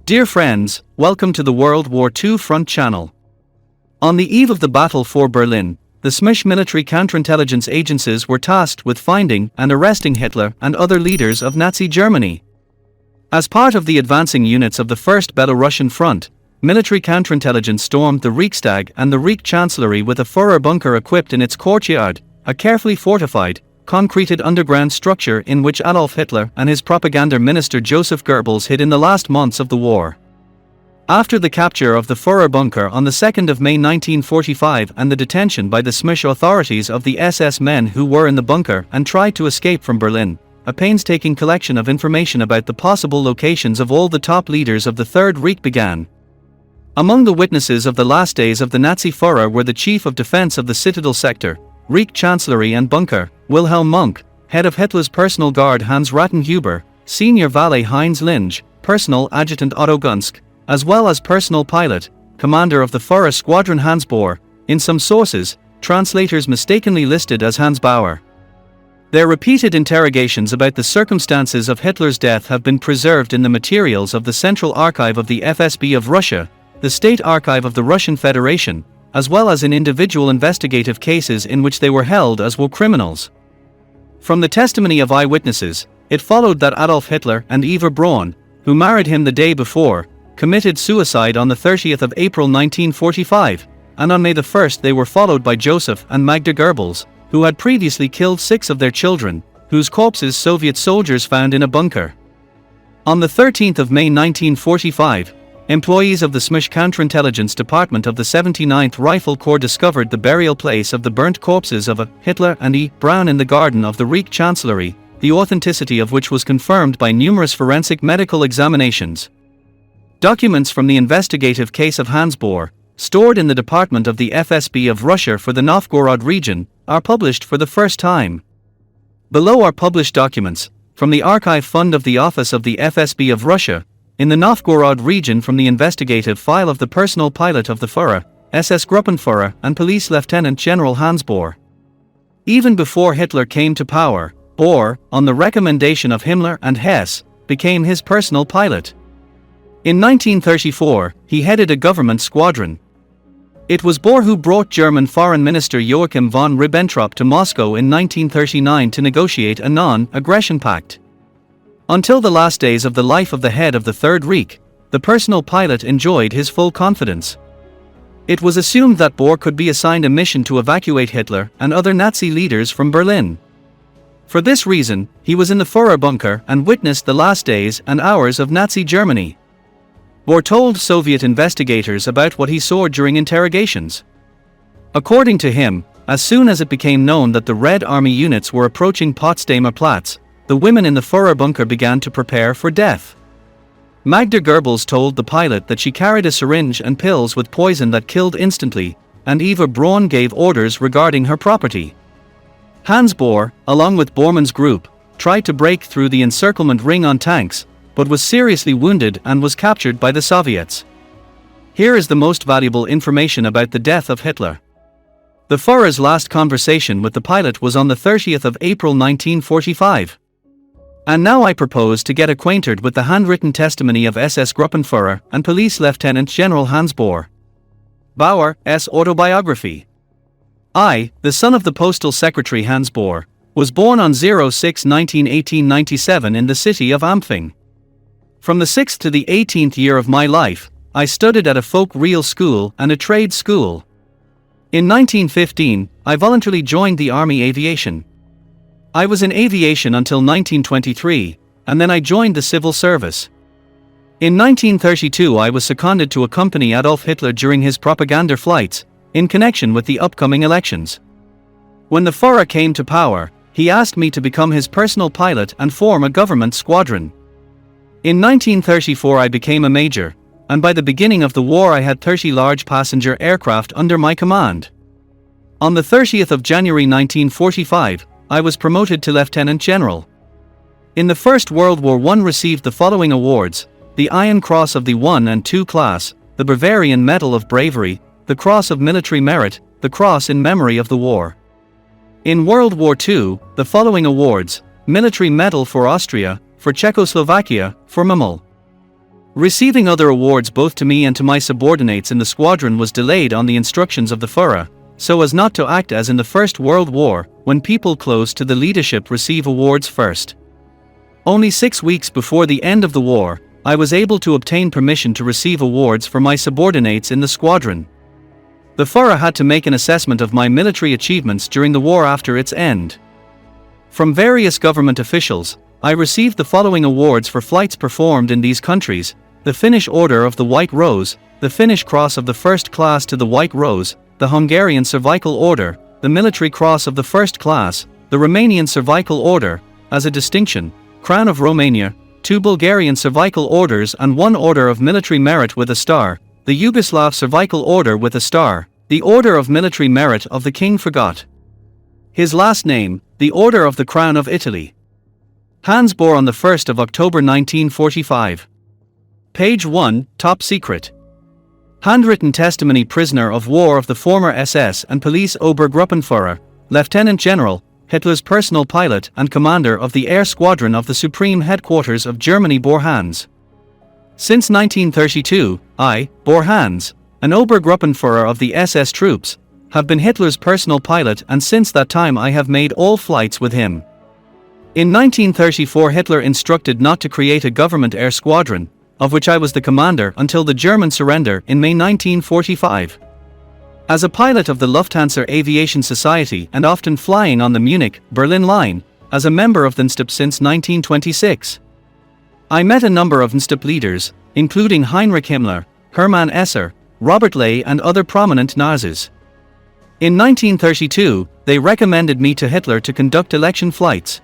Dear friends, welcome to the World War II Front Channel. On the eve of the battle for Berlin, the Smish military counterintelligence agencies were tasked with finding and arresting Hitler and other leaders of Nazi Germany. As part of the advancing units of the First Belarusian Front, military counterintelligence stormed the Reichstag and the Reich Chancellery with a Führer bunker equipped in its courtyard, a carefully fortified, concreted underground structure in which Adolf Hitler and his propaganda minister Joseph Goebbels hid in the last months of the war. After the capture of the Führer bunker on the 2nd of May 1945 and the detention by the Smish authorities of the SS men who were in the bunker and tried to escape from Berlin, a painstaking collection of information about the possible locations of all the top leaders of the Third Reich began. Among the witnesses of the last days of the Nazi Führer were the Chief of Defense of the Citadel Sector, Reich Chancellery and Bunker, Wilhelm Munch, head of Hitler's personal guard Hans Rattenhuber, senior valet Heinz Linge, personal adjutant Otto Gunsk, as well as personal pilot, commander of the Führer Squadron Hans Bohr, in some sources, translators mistakenly listed as Hans Bauer. Their repeated interrogations about the circumstances of Hitler's death have been preserved in the materials of the Central Archive of the FSB of Russia, the State Archive of the Russian Federation, as well as in individual investigative cases in which they were held as war criminals. From the testimony of eyewitnesses, it followed that Adolf Hitler and Eva Braun, who married him the day before, committed suicide on the 30th of April 1945, and on May the 1st they were followed by Joseph and Magda Goebbels, who had previously killed 6 of their children, whose corpses Soviet soldiers found in a bunker. On the 13th of May 1945, employees of the Smish counterintelligence department of the 79th Rifle Corps discovered the burial place of the burnt corpses of Hitler and E. Braun in the garden of the Reich Chancellery, the authenticity of which was confirmed by numerous forensic medical examinations. Documents from the investigative case of Hans Bohr, stored in the department of the FSB of Russia for the Novgorod region, are published for the first time. Below are published documents from the Archive Fund of the Office of the FSB of Russia, in the Novgorod region from the investigative file of the personal pilot of the Führer, SS Gruppenführer and Police Lieutenant General Hans Bohr. Even before Hitler came to power, Bohr, on the recommendation of Himmler and Hess, became his personal pilot. In 1934, he headed a government squadron. It was Bohr who brought German Foreign Minister Joachim von Ribbentrop to Moscow in 1939 to negotiate a non-aggression pact. Until the last days of the life of the head of the Third Reich, the personal pilot enjoyed his full confidence. It was assumed that Bohr could be assigned a mission to evacuate Hitler and other Nazi leaders from Berlin. For this reason, he was in the Führer bunker and witnessed the last days and hours of Nazi Germany. Bohr told Soviet investigators about what he saw during interrogations. According to him, as soon as it became known that the Red Army units were approaching Potsdamer Platz, the women in the Führer bunker began to prepare for death. Magda Goebbels told the pilot that she carried a syringe and pills with poison that killed instantly, and Eva Braun gave orders regarding her property. Hans Bohr, along with Bormann's group, tried to break through the encirclement ring on tanks, but was seriously wounded and was captured by the Soviets. Here is the most valuable information about the death of Hitler. The Führer's last conversation with the pilot was on the 30th of April 1945. And now I propose to get acquainted with the handwritten testimony of SS Gruppenführer and Police Lieutenant General Hans Bohr. Bauer's autobiography. I, the son of the Postal Secretary Hans Bohr, was born on 06/19/1897 in the city of Ampfing. From the 6th to the 18th year of my life, I studied at a folk real school and a trade school. In 1915, I voluntarily joined the Army Aviation. I was in aviation until 1923, and then I joined the civil service. In 1932 I was seconded to accompany Adolf Hitler during his propaganda flights, in connection with the upcoming elections. When the Führer came to power, he asked me to become his personal pilot and form a government squadron. In 1934 I became a major, and by the beginning of the war I had 30 large passenger aircraft under my command. On the 30th of January 1945, I was promoted to Lieutenant General. In the First World War I received the following awards: the Iron Cross of the 1 and 2 class, the Bavarian Medal of Bravery, the Cross of Military Merit, the Cross in Memory of the War. In World War II, the following awards: Military Medal for Austria, for Czechoslovakia, for Memel. Receiving other awards both to me and to my subordinates in the squadron was delayed on the instructions of the Führer, so as not to act as in the First World War, when people close to the leadership receive awards first. Only 6 weeks before the end of the war, I was able to obtain permission to receive awards for my subordinates in the squadron. The Führer had to make an assessment of my military achievements during the war after its end. From various government officials, I received the following awards for flights performed in these countries: the Finnish Order of the White Rose, the Finnish Cross of the First Class to the White Rose, the Hungarian Cervical Order, the Military Cross of the First Class, the Romanian Cervical Order, as a distinction, Crown of Romania, 2 Bulgarian Cervical Orders and 1 Order of Military Merit with a Star, the Yugoslav Cervical Order with a Star, the Order of Military Merit of the King Forgot his last name, the Order of the Crown of Italy. Hans Bohr on the 1st of October 1945. Page 1, Top Secret. Handwritten testimony prisoner of war of the former SS and Police Obergruppenführer, Lieutenant General, Hitler's personal pilot and commander of the air squadron of the Supreme Headquarters of Germany Bohr Hans. Since 1932, I, Bohr Hans, an Obergruppenführer of the SS troops, have been Hitler's personal pilot, and since that time I have made all flights with him. In 1934 Hitler instructed not to create a government air squadron, of which I was the commander until the German surrender in May 1945. As a pilot of the Lufthansa Aviation Society and often flying on the Munich-Berlin line, as a member of the NSDAP since 1926. I met a number of NSDAP leaders, including Heinrich Himmler, Hermann Esser, Robert Ley and other prominent Nazis. In 1932, they recommended me to Hitler to conduct election flights.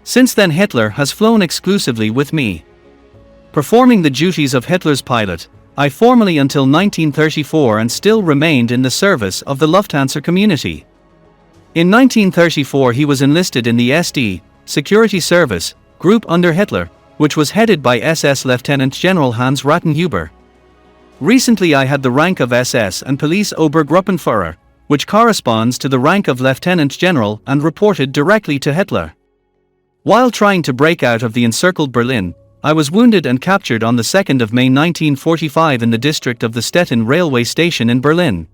Since then Hitler has flown exclusively with me. Performing the duties of Hitler's pilot, I formally until 1934 and still remained in the service of the Lufthansa community. In 1934 he was enlisted in the SD, Security Service, group under Hitler, which was headed by SS Lieutenant General Hans Rattenhuber. Recently I had the rank of SS and Police Obergruppenführer, which corresponds to the rank of Lieutenant General and reported directly to Hitler. While trying to break out of the encircled Berlin, I was wounded and captured on the 2nd of May 1945 in the district of the Stettin railway station in Berlin.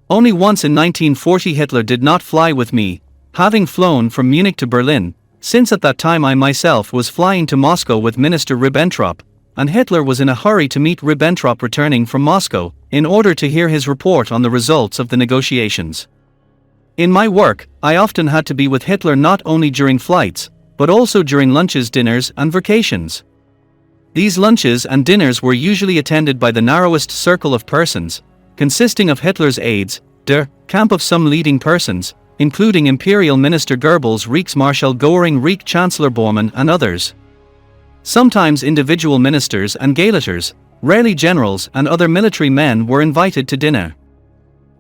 Only once in 1940 Hitler did not fly with me, having flown from Munich to Berlin, since at that time I myself was flying to Moscow with Minister Ribbentrop, and Hitler was in a hurry to meet Ribbentrop returning from Moscow, in order to hear his report on the results of the negotiations. In my work, I often had to be with Hitler not only during flights, but also during lunches, dinners and vacations. These lunches and dinners were usually attended by the narrowest circle of persons, consisting of Hitler's aides, der Camp of some leading persons, including Imperial Minister Goebbels, Reichsmarschall Göring, Reich Chancellor Bormann and others. Sometimes individual ministers and Gauleiters, rarely generals and other military men were invited to dinner.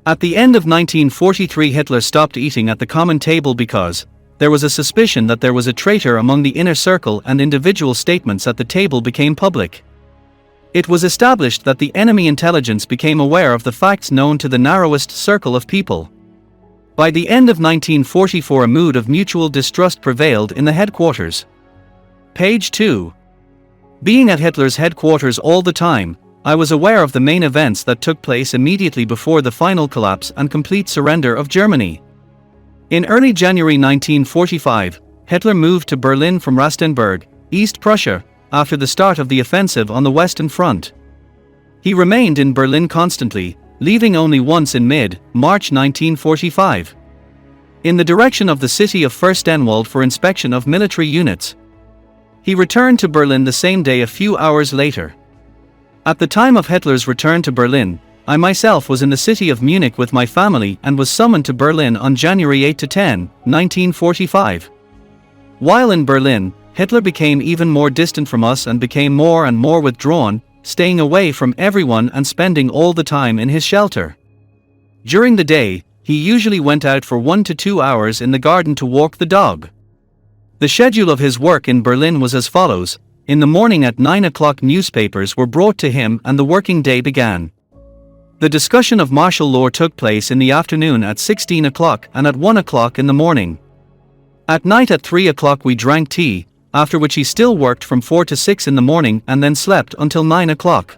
At the end of 1943 Hitler stopped eating at the common table because there was a suspicion that there was a traitor among the inner circle, and individual statements at the table became public. It was established that the enemy intelligence became aware of the facts known to the narrowest circle of people. By the end of 1944 a mood of mutual distrust prevailed in the headquarters. Page 2. Being at Hitler's headquarters all the time, I was aware of the main events that took place immediately before the final collapse and complete surrender of Germany. In early January 1945, Hitler moved to Berlin from Rastenburg, East Prussia, after the start of the offensive on the Western Front. He remained in Berlin constantly, leaving only once in mid-March 1945. In the direction of the city of Fürstenwald for inspection of military units. He returned to Berlin the same day a few hours later. At the time of Hitler's return to Berlin, I myself was in the city of Munich with my family and was summoned to Berlin on January 8–10, 1945. While in Berlin, Hitler became even more distant from us and became more and more withdrawn, staying away from everyone and spending all the time in his shelter. During the day, he usually went out for 1 to 2 hours in the garden to walk the dog. The schedule of his work in Berlin was as follows: in the morning at 9 o'clock newspapers were brought to him and the working day began. The discussion of martial law took place in the afternoon at 16 o'clock and at 1 o'clock in the morning. At night at 3 o'clock we drank tea, after which he still worked from 4 to 6 in the morning and then slept until 9 o'clock.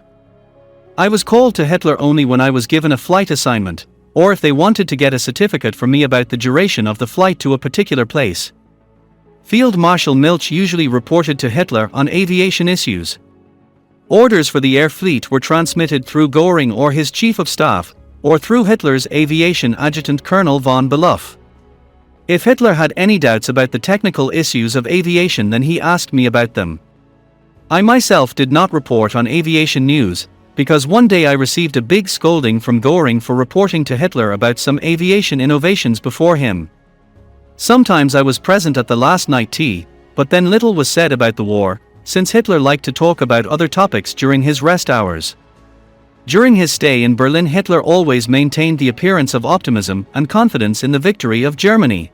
I was called to Hitler only when I was given a flight assignment, or if they wanted to get a certificate from me about the duration of the flight to a particular place. Field Marshal Milch usually reported to Hitler on aviation issues. Orders for the air fleet were transmitted through Göring or his chief of staff, or through Hitler's aviation adjutant Colonel von Beloff. If Hitler had any doubts about the technical issues of aviation, then he asked me about them. I myself did not report on aviation news, because one day I received a big scolding from Göring for reporting to Hitler about some aviation innovations before him. Sometimes I was present at the last night tea, but then little was said about the war, since Hitler liked to talk about other topics during his rest hours. During his stay in Berlin, Hitler always maintained the appearance of optimism and confidence in the victory of Germany.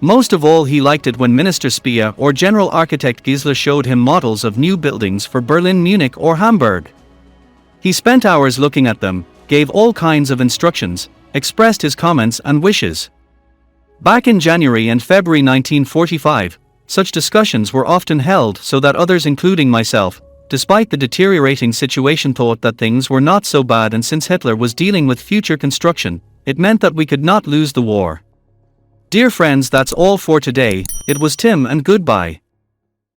Most of all, he liked it when Minister Speer or General Architect Giesler showed him models of new buildings for Berlin, Munich or Hamburg. He spent hours looking at them, gave all kinds of instructions, expressed his comments and wishes. Back in January and February 1945, such discussions were often held so that others, including myself, despite the deteriorating situation, thought that things were not so bad, and since Hitler was dealing with future construction, it meant that we could not lose the war. Dear friends, that's all for today. It was Tim, and goodbye.